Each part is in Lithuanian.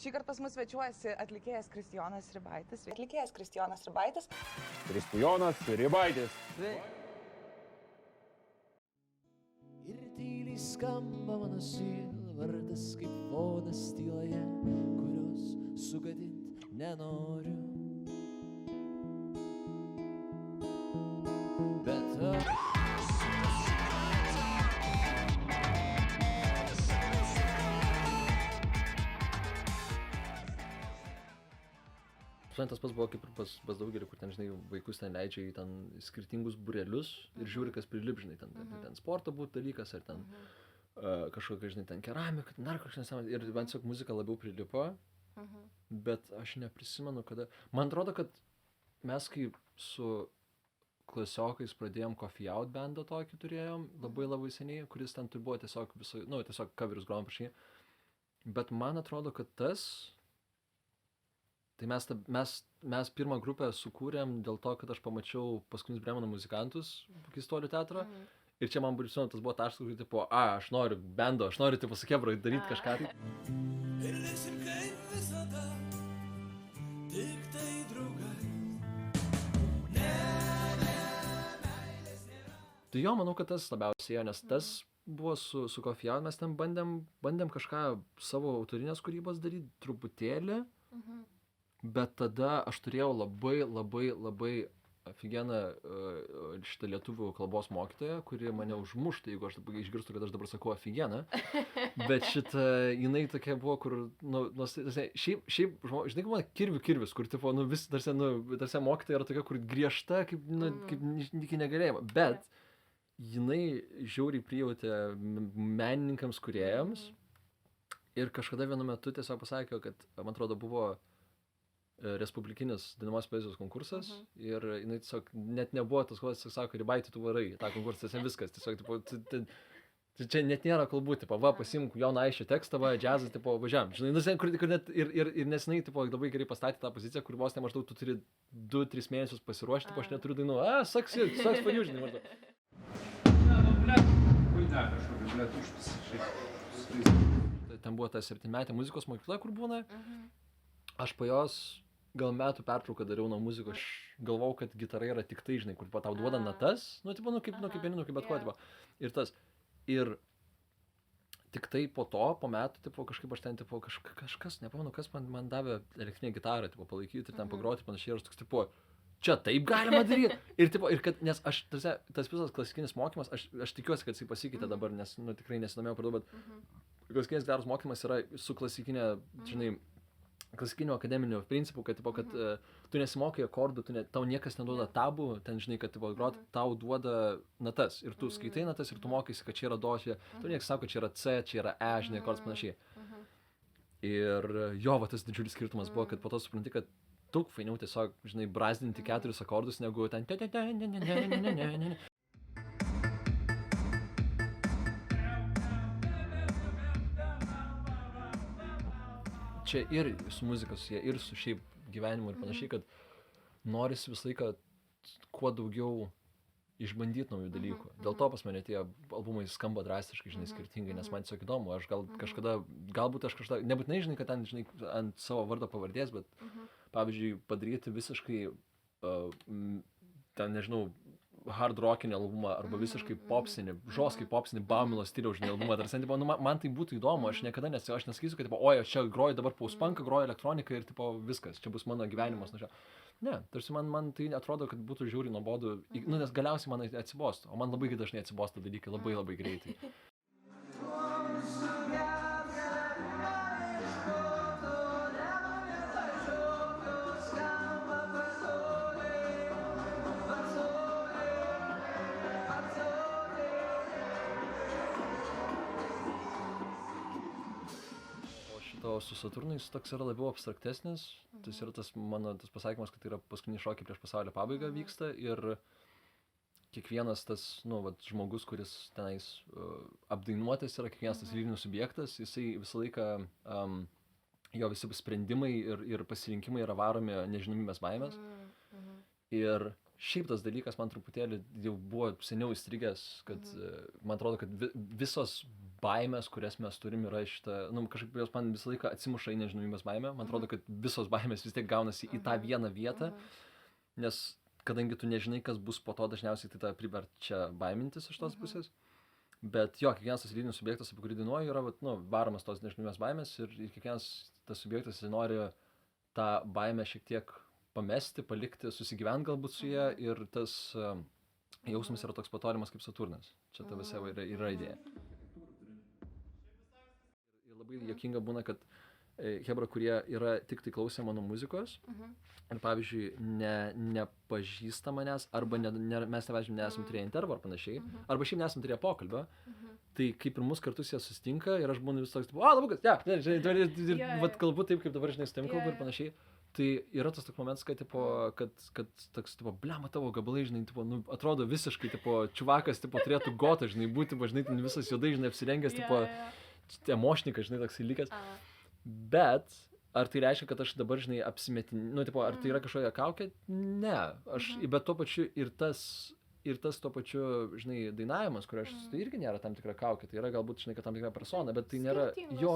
Šįkart pas mus svečiuojasi atlikėjas Kristijonas Ribaitis. Atlikėjas Kristijonas Ribaitis. Kristijonas Ribaitis. Ir tyliai skamba mano siela vardas kaip fonas tyloje, kurios sugadint nenoriu. Bet tas pats buvo kaip ir pas daugelį, kur ten, žinai, vaikus ten leidžia į ten skirtingus būrelius ir žiūri, kas prilip, žinai, ten sporto būt dalykas, ar ten kažkokia, žinai, ten keramika, dar kažkas nesąmonė. Ir man tiesiog muzika labiau prilipo, bet aš neprisimenu, kada. Man atrodo, kad mes kaip su klasiokais pradėjom Coffee Out bandą tokį turėjom, labai seniai, kuris ten buvo tiesiog viso, nu, tiesiog coverius grojom prašy. Bet man atrodo, kad tas. Tai mes pirmą grupę sukūrėm dėl to, kad aš pamačiau Paskutinius Brėmeno muzikantus Keistuolių teatro. Ir čia man tas buvo taškas, kur tipo, aš noriu bendo, aš noriu tipo su kebra daryti kažką. ir lisim kaip visada, tik tai draugai. Tai jo, manau, kad tas labiausiai, nes tas buvo su Coffee Out, mes ten bandėm kažką savo autorinės kūrybos daryti truputėlį. Bet tada aš turėjau labai afigeną šitą lietuvių kalbos mokytoją, kuri mane užmuštų, jeigu aš išgirstu, kad aš dabar sakau afigeną. Bet šitą, jinai tokia buvo, kur, šiaip, žinai, kaip man kirvis, kur, tipo, vis, tarsi mokytoja yra tokia, kur griežta, kaip iki negalėjimo. Bet jinai žiauriai prijautė menininkams, kūrėjams. Ir kažkada vienu metu tiesiog pasakė, kad, man atrodo, buvo respublikinis dainuojamos poezijos konkursas ir jinai tiesiog net nebuvo tas kodas, tiesiog sako, Ribaiti, tu varai tą konkursą, tiesiog viskas, tiesiog, tipo, čia net nėra kalbų, tipo, va, pasimk Joną Aišio tekstą, va, džiazas, tipo, važiam, žinai, kur net ir nesinai, tipo, labai gerai pastatė tą poziciją, kur vos ne maždaug tu turi 2-3 mėnesius pasiruošti, tipo, aš neturiu dainų, sucks for you, žinai, maždaug. Ten buvo ta 7-metė muzikos mokykla, kur būna, aš po jos gal metų pertrauką dariau nuo muzikos, aš galvojau, kad gitara yra tik tai, žinai, kur tau duoda natas, kaip pianinu, kaip bet ko, tipo, ir tas, ir tik tai po to, po metų, tipo, kažkaip aš ten, tipo, kažkas, nepamenu, kas man davė elektrinę gitarą, tipo, palaikyti ir ten pagroti panašiai, ir aš toks, tipo, čia taip galima daryti, ir, tipo, ir kad, nes aš, tas visas klasikinis mokymas, aš tikiuosi, kad jisai pasikeitė dabar, nes, tikrai nesidomėjau per daug, bet klasikinis gitaros mokymas yra su klasikinė, žinai, klasikinių akademinių principų, kad, tipo, kad tu nesimokai akordų, tau niekas neduoda tabų, ten, žinai, kad, tipo, grot, tau duoda natas ir tu skaitai natas ir tu mokaisi, kad čia yra do, tu niekas sako, kad čia yra C, čia yra E, žinai, akordas panašiai. Ir jo, va, tas didžiulis skirtumas buvo, kad po to supranti, kad daug fainiau tiesiog, žinai, brazdinti 4 akordus, negu ten čia ir su muzika susiję, ir su šiaip gyvenimu ir panašiai, kad norisi visą laiką kuo daugiau išbandyti naujų dalykų. Dėl to pas mane tie albumai skamba drastiškai, žinai, skirtingai, nes man tiesiog įdomu. Aš galbūt aš kažkada, nebūtinai, žinai, kad ten, žinai, ant savo vardo pavardės, bet, pavyzdžiui, padaryti visiškai, ten, nežinau, hard rockinį albumą arba visiškai popsinį, žoskai popsinį Baumilo stiliaus, žinai, albumą. Tarsi, tipo, man tai būtų įdomu, aš niekada nesakysiu, kad, tipo, oi, aš čia groju dabar post-punką, groju elektroniką ir, tipo, viskas, čia bus mano gyvenimas. Ne, tarsi man tai atrodo, kad būtų žiauriai nuobodu, nes galiausiai man atsibostų, o man labai dažnai atsibosta dalykai labai greitai. Su Saturnais toks yra labiau abstraktesnis, tas yra tas pasakymas, kad tai yra paskutiniai šokiai prieš pasaulio pabaigą vyksta ir kiekvienas tas, žmogus, kuris tenais apdainuotas yra, kiekvienas tas lyrinis subjektas, jisai visą laiką, jo visi sprendimai ir pasirinkimai yra varomi nežinomybės baimės. Ir šiaip tas dalykas man truputėlį jau buvo seniau įstrigęs, kad man atrodo, kad visos baimės, kurias mes turim, yra šitą, nu, kažkaip jos man visą laiką atsimuša į nežinomybės baimę. Man atrodo, kad visos baimės vis tiek gaunasi į tą vieną vietą, nes kadangi tu nežinai, kas bus po to, dažniausiai tai tą priverčia baimintis iš tos pusės. Bet jo, kiekvienas tas lyrinis subjektas, apie kurį dainuoju, yra nu, varomas tos nežinomybės baimės ir kiekvienas tas subjektas nori tą baimę šiek tiek pamesti, palikti, susigyventi galbūt su ją ir tas jausmas yra toks patorimas kaip Saturnas. Čia ta visa yra idėja. Ir labai juokinga būna, kad hebra, kurie yra tik tai klausę mano muzikos ir pavyzdžiui nepažįsta manęs arba mes pavyzdžiui nesam turėję intervo ar panašiai, arba šiaip nesam turėję pokalbio, tai kaip pirmus kartus jie susitinka ir aš būnu vis toks, labai kas, ir vat kalbu taip, kaip dabar žinai su tavim kalbu ir panašiai. Tai yra tas toks momentas, kad, kad toks, blema tavo gabalai, žinai, nu, atrodo visiškai, čiuvakas, turėtų gota, žinai, būti, žinai, visas juodai, žinai, apsirengęs, emošnikas, žinai, toks įlikęs. Bet ar tai reiškia, kad aš dabar, žinai, apsimetinu, nu, ar tai yra kažkokia kaukė? Ne, bet tuo pačiu ir tas tuo pačiu, žinai, dainavimas, kurio aš tai irgi nėra tam tikra kaukė, tai yra galbūt, žinai, kad tam tikra persona, bet tai nėra, jo,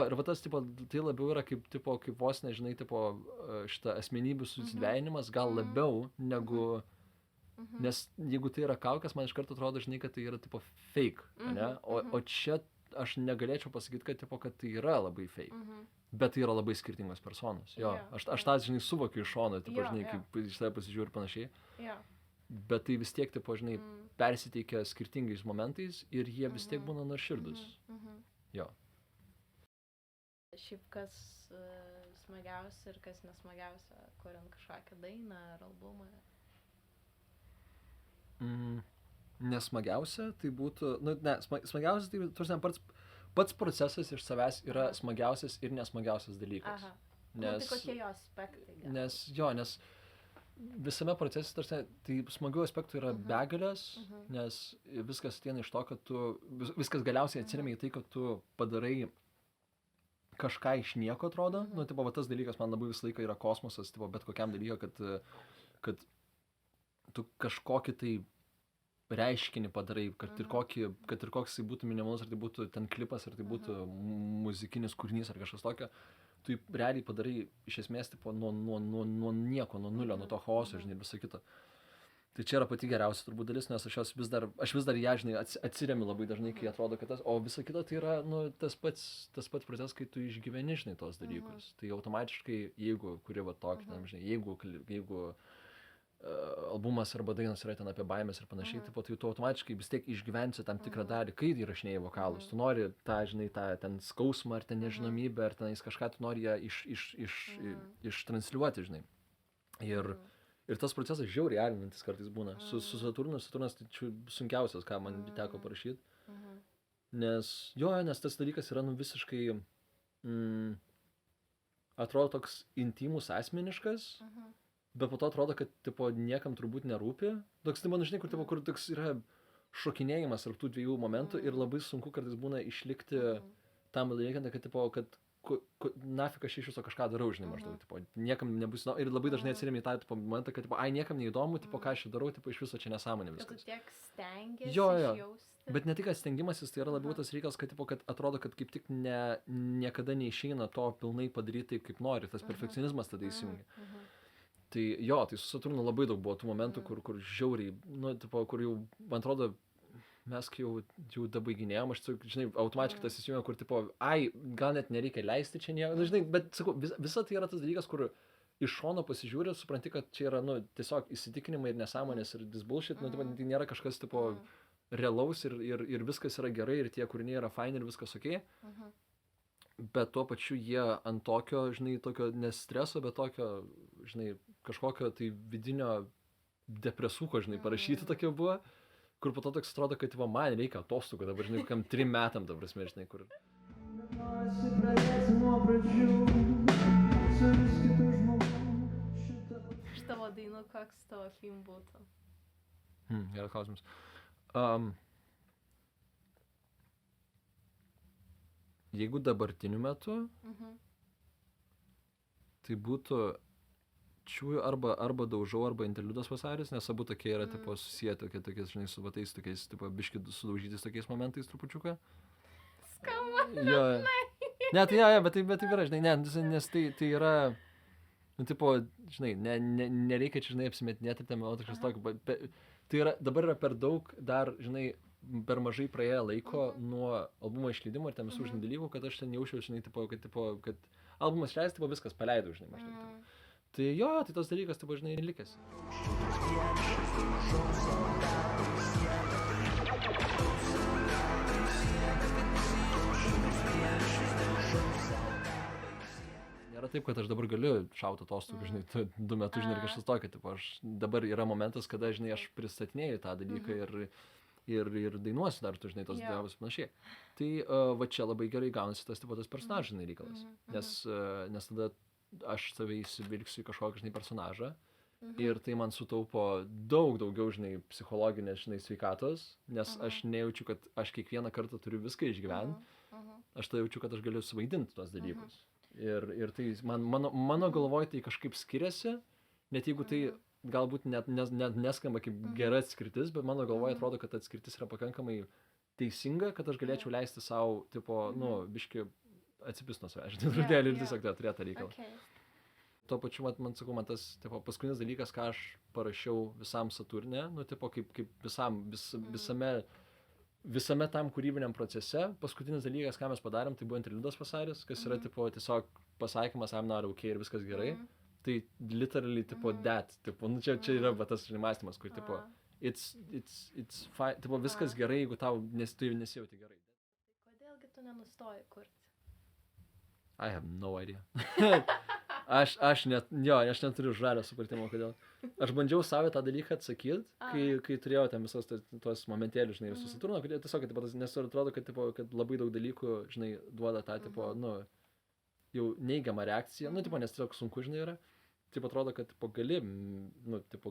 ir va tas, tai labiau yra kaip vos, nežinai, šitą asmenybių susidvejinimas, gal labiau negu, nes jeigu tai yra kaukės, man iš karto atrodo, žinai, kad tai yra, fake, ne, o čia aš negalėčiau pasakyti, kad tai yra labai fake, bet tai yra labai skirtingos personos, jo, aš tą, žinai, suvokiu iš šono, žinai, kaip iš tave pasižiūriu ir panašiai. Bet tai vis tiek, žinai, persiteikia skirtingais momentais ir jie vis tiek būna nuoširdūs. Jo. Šiaip kas smagiausia ir kas nesmagiausia, kuriant kažkokią dainą ar albumą? Nesmagiausia tai būtų, smagiausias tai, pats procesas iš savęs yra smagiausias ir nesmagiausias dalykas. Tai kokie jo aspektai? Nes visame procese, tai smagių aspektų yra begalės, nes viskas ateina iš to, kad viskas galiausiai atsiremia į tai, kad tu padarai kažką iš nieko, atrodo. Nu, tas dalykas man labai visą laiką yra kosmosas, bet kokiam dalykui, kad tu kažkokį tai reiškinį padarai, kad ir koks tai būtų minimalus, ar tai būtų ten klipas, ar tai būtų muzikinis kūrinys, ar kažkas tokio. Tu realiai padarai iš esmės nuo nieko, nuo nulio, nuo to chaoso, žinai, ir viso kito. Tai čia yra pati geriausia turbūt dalis, nes aš vis dar ją, žinai, atsiremiu labai dažnai, kai atrodo, kad o visa kita tai yra, nu, tas pats procesas, kai tu išgyveni, žinai, tos dalykus. Tai automatiškai, jeigu kuri va tokį, žinai, jeigu albumas arba dainos yra ten apie baimės ir panašiai, tai tu automatiškai vis tiek išgyvensi tam tikrą dalį, kai įrašinėjai vokalus. Tu nori tą, žinai, tą ten skausmą, ar ten nežinomybę, ar tenais kažką, tu nori ją ištransliuoti, žinai. Ir tas procesas žiauriai alinantis kartais būna. Su Saturnas tai sunkiausias, ką man teko parašyti. Nes tas dalykas yra visiškai atrodo toks intymus, asmeniškas, bet po to atrodo, kad niekam turbūt nerūpi. Toks, man žinai, kur toks yra šokinėjimas tarp tų dviejų momentų ir labai sunku kartais būna išlikti tam dalykant, kad nafik aš iš viso kažką darau, žinai, maždaug, niekam nebus įdomu. Ir labai dažnai atsiremi į tą momentą, kad, niekam neįdomu, ką aš darau, iš viso čia nesąmonė viskas. Kad tu tiek stengiasi išjausti. Bet ne tik, kad stengimasis, tai yra labiau tas reikalas, kad atrodo, kad kaip tik niekada neišeina to pilnai padaryti taip, kaip nori. Tas perfekcionizmas tada įsijungia. Tai tai su Saturnu labai daug buvo tų momentų, kur žiauriai, kur jau, man atrodo, mes kai jau dabaiginėjom, aš, žinai, automatiškai tas įsijungia, kur, gal net nereikia leisti čia nieko, žinai, bet, sakau, visa tai yra tas dalykas, kur iš šono pasižiūrė, supranti, kad čia yra, tiesiog įsitikinimai ir nesąmonės ir this bullshit, tai nėra kažkas, realaus ir viskas yra gerai ir tie kūriniai yra fine ir viskas okei. Bet tuo pačiu jie ant tokio, žinai, tokio nestreso, bet tokio, žinai, kažkokio tai vidinio depresuko, žinai, parašyti tokie buvo, kur po to toks atrodo, kad man reikia atostogų dabar, žinai, kokiam 3 metam, ta prasme, žinai, kur. Iš tavo dainų, koks tavo film būtų? Geras klausimas. Jeigu dabartiniu metu, tai būtų kurčiųjų arba daužau, arba interliudas vasaris, nes abu tokie yra, tipo, susiję tokie, žinai, su vatais tokiais, tipo, biški sudaužytis tokiais momentais trupučiuką. Skamba. Jo. Ne, tai, ja, bet taip yra, žinai, nes tai yra, nu, tipo, žinai, nereikia čia, žinai, apsimetinėti ir ten kažkas tokio, tai yra, dabar yra per daug dar, žinai, per mažai praėję laiko nuo albumo išleidimo ir ten visų, žinai, dalykų, kad aš ten jaučiau, žinai, kad albumas išleis, tipo, viskas paleidau, žinai, maždaug. Tai jo, tai tos dalykas, tipo, žinai, likęs. Nėra taip, kad aš dabar galiu šauti atostogų, žinai, 2 metus, žinai, ir kažkas tokio, tipo, dabar yra momentas, kada, žinai, aš pristatinėju tą dalyką ir dainuosiu dar, tu, žinai, tos darbus panašiai. Tai va čia labai gerai gaunasi tas, tipo, tas personažinai reikalas, nes tada aš save įsivilksiu į kažkokį, žinai, personažą ir tai man sutaupo daug daugiau, žinai, psichologinės, žinai, sveikatos, nes aš nejaučiu, kad aš kiekvieną kartą turiu viską išgyventi, aš tada jaučiu, kad aš galiu suvaidinti tuos dalykus. Ir tai mano galvoj tai kažkaip skiriasi, net jeigu tai galbūt net neskamba kaip gera atskirtis, bet mano galvoj atrodo, kad atskirtis yra pakankamai teisinga, kad aš galėčiau leisti savo, tipo, nu, biški atsipist nuo savęs, truputėlį ir tiesiog turėti tą reikalą. Tuo pačiu, man tas, tipo, paskutinis dalykas, ką aš parašiau visam Saturne, nu, tipo, kaip visame tam kūrybiniam procese, paskutinis dalykas, ką mes padarėm, tai buvo interliudas vasaris, kas yra, tipo, tiesiog pasakymas I'm not okay ir viskas gerai. Tai literally, tipo, that, tipo, nu, čia yra tas mąstymas, kur, tipo, it's fine, tipo, viskas gerai, jeigu tu nesijauti gerai. Kodėlgi tu nenustoji kurti? I have no idea. Aš neturiu žalio supratimo, kodėl. Aš bandžiau savo tą dalyką atsakyti, kai turėjau ten visos tos momentėlius, žinai, ir su Saturno, kad tiesiog, nes atrodo, kad labai daug dalykų, žinai, duoda tą, tipo, nu, jau neigiamą reakciją, nu, tipo, nes tiesiog sunku, žinai, yra. Taip atrodo, kad, tipo,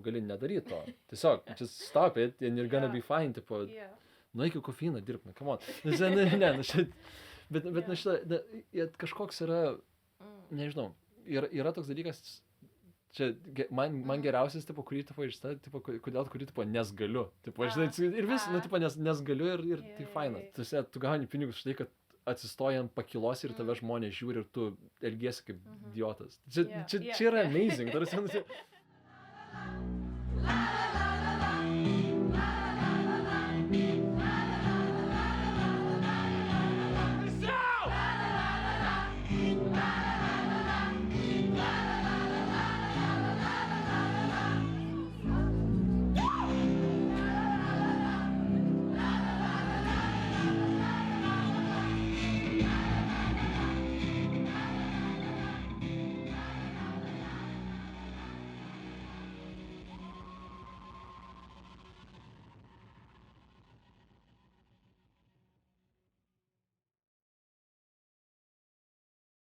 gali nedaryti to. Tiesiog, just stop it and you're gonna be fine, tipo, nueik į kofeiną, dirbk, nu, come on. Bet kažkoks yra, nežinau, yra toks dalykas, čia man geriausias, tipo, kurį, tipo, išsta, tipo, kurį, tipo, nes galiu. Tipo, žinai, ir vis, nu, tipo, nes galiu ir tai faina. Tu gauni pinigus už tai, kad atsistoji ant pakilos ir tave žmonės žiūri ir tu elgiesi kaip idiotas. Čia yra amazing.